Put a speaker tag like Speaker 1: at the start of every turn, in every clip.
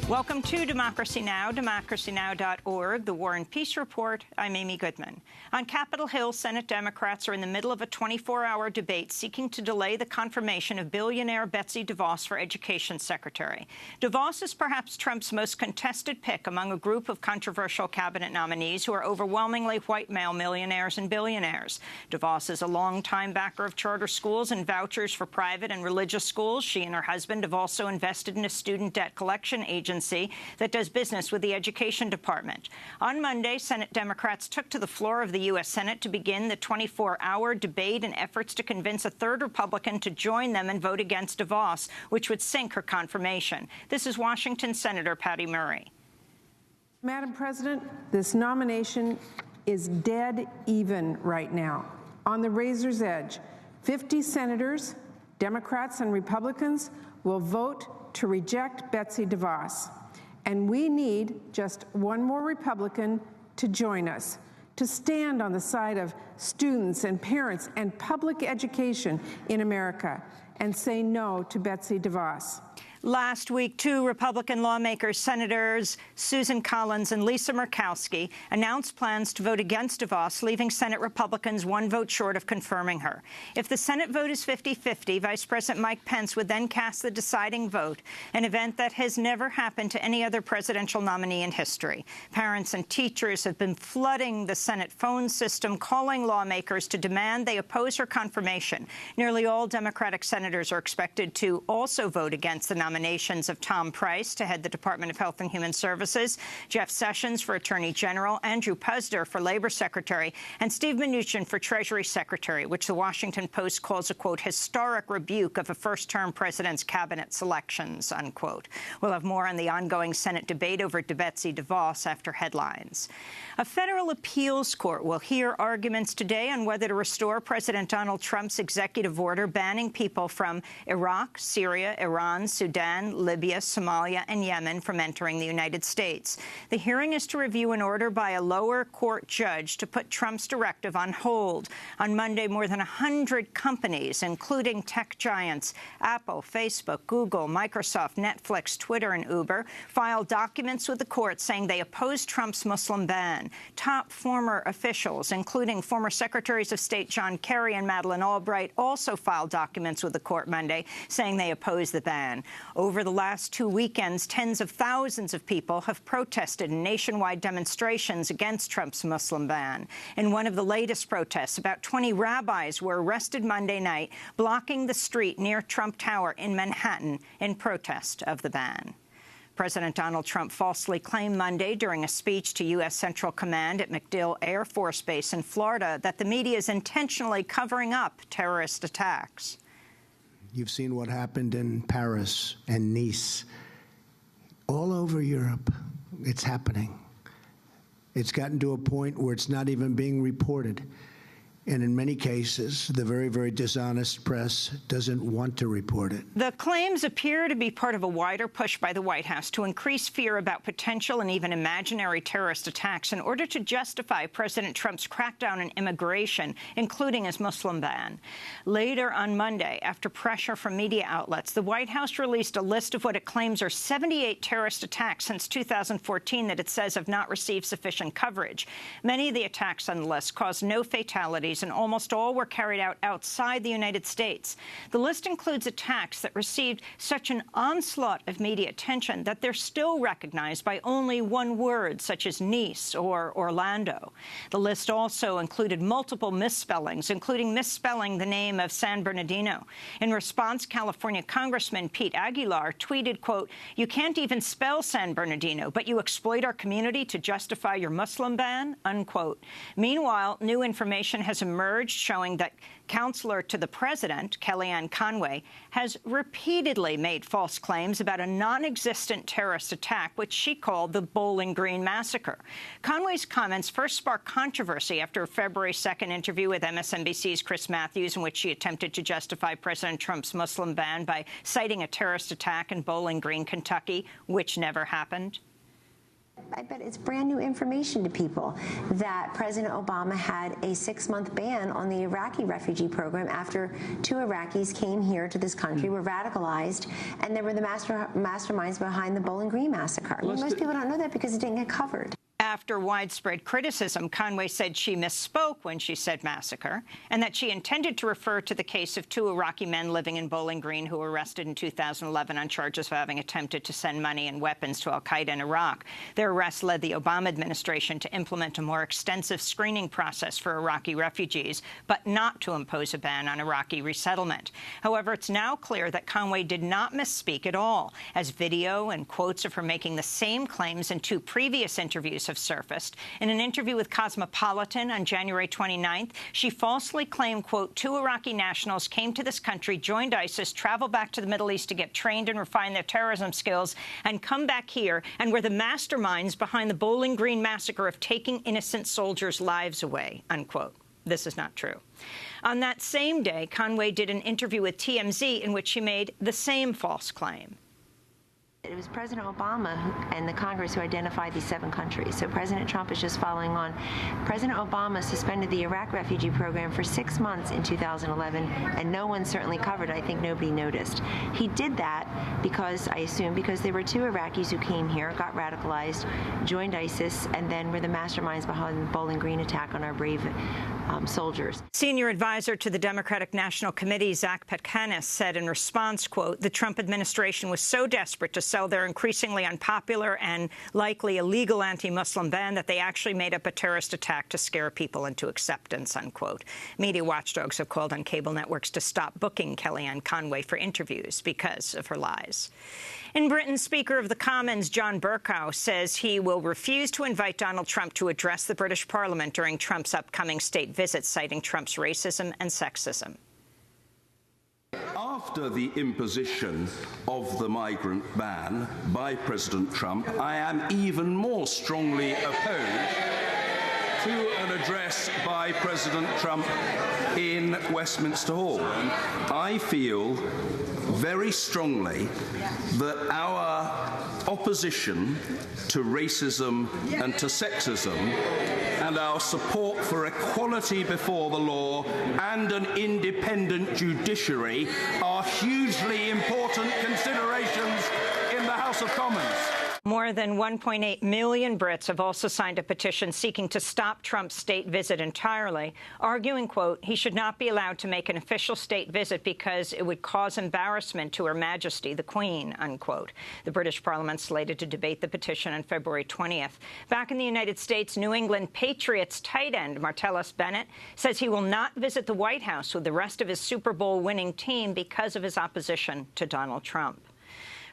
Speaker 1: Welcome to Democracy Now!, democracynow.org, the War and Peace Report. I'm Amy Goodman. On Capitol Hill, Senate Democrats are in the middle of a 24-hour debate seeking to delay the confirmation of billionaire Betsy DeVos for Education Secretary. DeVos is perhaps Trump's most contested pick among a group of controversial cabinet nominees who are overwhelmingly white male millionaires and billionaires. DeVos is a longtime backer of charter schools and vouchers for private and religious schools. She and her husband have also invested in a student debt collection agency that does business with the Education Department. On Monday, Senate Democrats took to the floor of the U.S. Senate to begin the 24-hour debate in efforts to convince a third Republican to join them and vote against DeVos, which would sink her confirmation. This is Washington Senator Patty Murray.
Speaker 2: Madam President, this nomination is dead even right now, on the razor's edge. 50 senators, Democrats and Republicans, will vote to reject Betsy DeVos. And we need just one more Republican to join us, to stand on the side of students and parents and public education in America and say no to Betsy DeVos.
Speaker 1: Last week, two Republican lawmakers, Senators Susan Collins and Lisa Murkowski, announced plans to vote against DeVos, leaving Senate Republicans one vote short of confirming her. If the Senate vote is 50-50, Vice President Mike Pence would then cast the deciding vote, an event that has never happened to any other presidential nominee in history. Parents and teachers have been flooding the Senate phone system, calling lawmakers to demand they oppose her confirmation. Nearly all Democratic senators are expected to also vote against the nominations of Tom Price to head the Department of Health and Human Services, Jeff Sessions for Attorney General, Andrew Puzder for Labor Secretary, and Steve Mnuchin for Treasury Secretary, which the Washington Post calls a, quote, historic rebuke of a first-term president's cabinet selections, unquote. We'll have more on the ongoing Senate debate over Betsy DeVos after headlines. A federal appeals court will hear arguments today on whether to restore President Donald Trump's executive order banning people from Iraq, Syria, Iran, Sudan, Libya, Somalia, and Yemen from entering the United States. The hearing is to review an order by a lower court judge to put Trump's directive on hold. On Monday, more than 100 companies, including tech giants Apple, Facebook, Google, Microsoft, Netflix, Twitter, and Uber, filed documents with the court saying they oppose Trump's Muslim ban. Top former officials, including former Secretaries of State John Kerry and Madeleine Albright, also filed documents with the court Monday saying they oppose the ban. Over the last 2 weekends, tens of thousands of people have protested in nationwide demonstrations against Trump's Muslim ban. In one of the latest protests, about 20 rabbis were arrested Monday night, blocking the street near Trump Tower in Manhattan in protest of the ban. President Donald Trump falsely claimed Monday during a speech to U.S. Central Command at MacDill Air Force Base in Florida that the media is intentionally covering up terrorist attacks.
Speaker 3: You've seen what happened in Paris and Nice. All over Europe, it's happening. It's gotten to a point where it's not even being reported. And in many cases, the very, very dishonest press doesn't want to report it.
Speaker 1: The claims appear to be part of a wider push by the White House to increase fear about potential and even imaginary terrorist attacks in order to justify President Trump's crackdown on immigration, including his Muslim ban. Later on Monday, after pressure from media outlets, the White House released a list of what it claims are 78 terrorist attacks since 2014 that it says have not received sufficient coverage. Many of the attacks on the list caused no fatalities, and almost all were carried out outside the United States. The list includes attacks that received such an onslaught of media attention that they're still recognized by only one word, such as Nice or Orlando. The list also included multiple misspellings, including misspelling the name of San Bernardino. In response, California Congressman Pete Aguilar tweeted, quote, "You can't even spell San Bernardino, but you exploit our community to justify your Muslim ban," unquote. Meanwhile, new information has emerged showing that counselor to the president, Kellyanne Conway, has repeatedly made false claims about a non-existent terrorist attack, which she called the Bowling Green Massacre. Conway's comments first sparked controversy after a February 2nd interview with MSNBC's Chris Matthews, in which she attempted to justify President Trump's Muslim ban by citing a terrorist attack in Bowling Green, Kentucky, which never happened.
Speaker 4: I bet it's brand new information to people that President Obama had a 6-month ban on the Iraqi refugee program after 2 Iraqis came here to this country, were radicalized, and they were the masterminds behind the Bowling Green massacre. Most people don't know that because it didn't get covered.
Speaker 1: After widespread criticism, Conway said she misspoke when she said massacre and that she intended to refer to the case of 2 Iraqi men living in Bowling Green who were arrested in 2011 on charges of having attempted to send money and weapons to al-Qaeda in Iraq. Their arrest led the Obama administration to implement a more extensive screening process for Iraqi refugees, but not to impose a ban on Iraqi resettlement. However, it's now clear that Conway did not misspeak at all, as video and quotes of her making the same claims in 2 previous interviews have surfaced. In an interview with Cosmopolitan on January 29th, she falsely claimed, quote, 2 Iraqi nationals came to this country, joined ISIS, traveled back to the Middle East to get trained and refine their terrorism skills, and come back here and were the masterminds behind the Bowling Green massacre of taking innocent soldiers' lives away, unquote. This is not true. On that same day, Conway did an interview with TMZ in which she made the same false claim.
Speaker 4: It was President Obama and the Congress who identified these 7 countries. So President Trump is just following on. President Obama suspended the Iraq refugee program for 6 months in 2011, and no one certainly covered it. I think nobody noticed. He did that because, I assume, because there were 2 Iraqis who came here, got radicalized, joined ISIS, and then were the masterminds behind the Bowling Green attack on our brave soldiers.
Speaker 1: Senior advisor to the Democratic National Committee, Zach Petkanis, said in response, quote, the Trump administration was so desperate to sell their increasingly unpopular and likely illegal anti-Muslim ban that they actually made up a terrorist attack to scare people into acceptance, unquote. Media watchdogs have called on cable networks to stop booking Kellyanne Conway for interviews because of her lies. In Britain, Speaker of the Commons John Bercow says he will refuse to invite Donald Trump to address the British Parliament during Trump's upcoming state visit, citing Trump's racism and sexism.
Speaker 5: After the imposition of the migrant ban by President Trump, I am even more strongly opposed to an address by President Trump in Westminster Hall. I feel very strongly that our opposition to racism and to sexism and our support for equality before the law and an independent judiciary are hugely important considerations in the House of Commons.
Speaker 1: More than 1.8 million Brits have also signed a petition seeking to stop Trump's state visit entirely, arguing, quote, he should not be allowed to make an official state visit because it would cause embarrassment to Her Majesty, the Queen, unquote. The British Parliament slated to debate the petition on February 20th. Back in the United States, New England Patriots tight end Martellus Bennett says he will not visit the White House with the rest of his Super Bowl winning team because of his opposition to Donald Trump.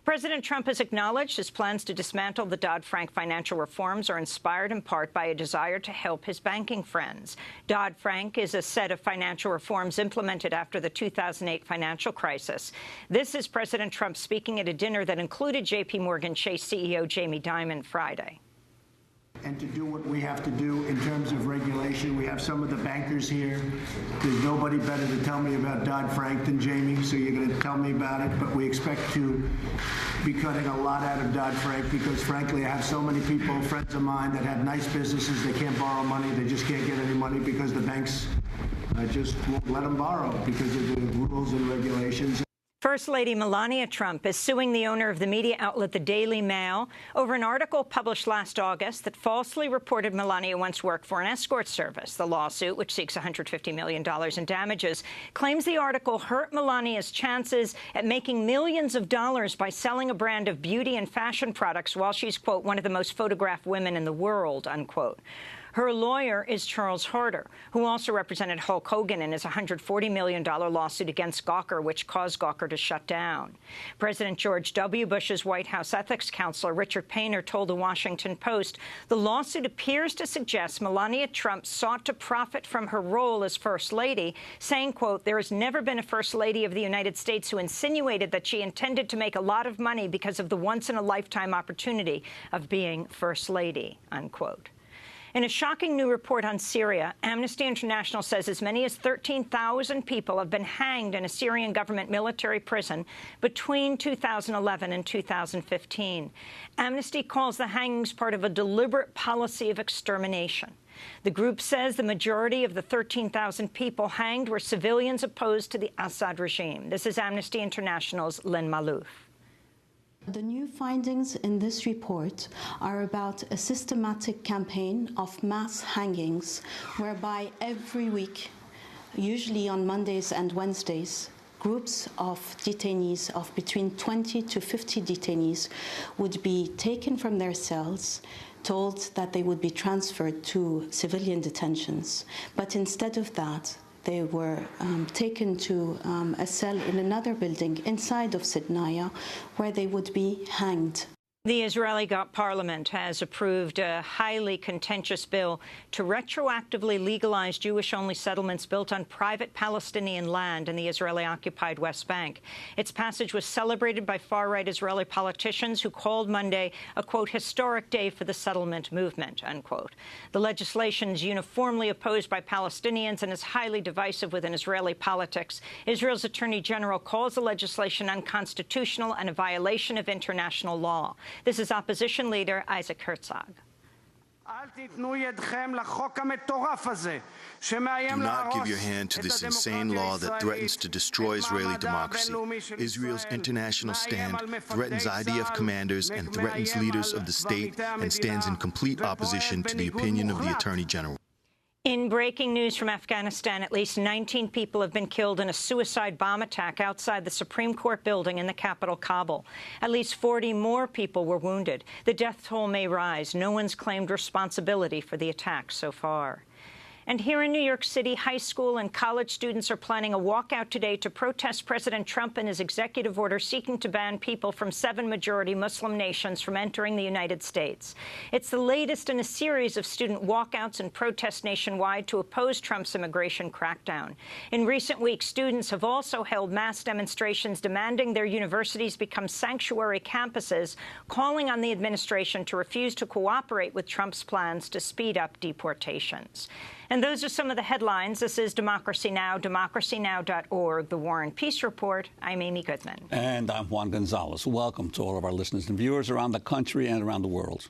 Speaker 1: President Trump has acknowledged his plans to dismantle the DoddFrank financial reforms are inspired in part by a desire to help his banking friends. DoddFrank is a set of financial reforms implemented after the 2008 financial crisis. This is President Trump speaking at a dinner that included J.P. Morgan Chase CEO Jamie Dimon Friday.
Speaker 3: And to do what we have to do in terms of regulation. We have some of the bankers here. There's nobody better to tell me about Dodd-Frank than Jamie, so you're going to tell me about it. But we expect to be cutting a lot out of Dodd-Frank because, frankly, I have so many people, friends of mine, that have nice businesses. They can't borrow money. They just can't get any money because the banks just won't let them borrow because of the rules and regulations.
Speaker 1: First Lady Melania Trump is suing the owner of the media outlet The Daily Mail over an article published last August that falsely reported Melania once worked for an escort service. The lawsuit, which seeks $150 million in damages, claims the article hurt Melania's chances at making millions of dollars by selling a brand of beauty and fashion products while she's, quote, one of the most photographed women in the world, unquote. Her lawyer is Charles Harder, who also represented Hulk Hogan in his $140 million lawsuit against Gawker, which caused Gawker to shut down. President George W. Bush's White House ethics counselor, Richard Painter, told the Washington Post, the lawsuit appears to suggest Melania Trump sought to profit from her role as First Lady, saying, quote, there has never been a First Lady of the United States who insinuated that she intended to make a lot of money because of the once-in-a-lifetime opportunity of being First Lady, unquote. In a shocking new report on Syria, Amnesty International says as many as 13,000 people have been hanged in a Syrian government military prison between 2011 and 2015. Amnesty calls the hangings part of a deliberate policy of extermination. The group says the majority of the 13,000 people hanged were civilians opposed to the Assad regime. This is Amnesty International's Lynn Malouf.
Speaker 6: The new findings in this report are about a systematic campaign of mass hangings, whereby every week, usually on Mondays and Wednesdays, groups of detainees, of between 20 to 50 detainees, would be taken from their cells, told that they would be transferred to civilian detentions. But instead of that, they were taken to a cell in another building inside of Sidnaya, where they would be hanged.
Speaker 1: The Israeli parliament has approved a highly contentious bill to retroactively legalize Jewish-only settlements built on private Palestinian land in the Israeli-occupied West Bank. Its passage was celebrated by far-right Israeli politicians who called Monday a, quote, historic day for the settlement movement, unquote. The legislation is uniformly opposed by Palestinians and is highly divisive within Israeli politics. Israel's Attorney General calls the legislation unconstitutional and a violation of international law. This is opposition leader Isaac Herzog.
Speaker 7: Do not give your hand to this insane law that threatens to destroy Israeli democracy. Israel's international stand threatens IDF commanders and threatens leaders of the state and stands in complete opposition to the opinion of the Attorney General.
Speaker 1: In breaking news from Afghanistan, at least 19 people have been killed in a suicide bomb attack outside the Supreme Court building in the capital, Kabul. At least 40 more people were wounded. The death toll may rise. No one's claimed responsibility for the attack so far. And here in New York City, high school and college students are planning a walkout today to protest President Trump and his executive order seeking to ban people from 7 majority Muslim nations from entering the United States. It's the latest in a series of student walkouts and protests nationwide to oppose Trump's immigration crackdown. In recent weeks, students have also held mass demonstrations demanding their universities become sanctuary campuses, calling on the administration to refuse to cooperate with Trump's plans to speed up deportations. And those are some of the headlines. This is Democracy Now!, democracynow.org, The War and Peace Report. I'm Amy Goodman.
Speaker 8: And I'm Juan Gonzalez. Welcome to all of our listeners and viewers around the country and around the world.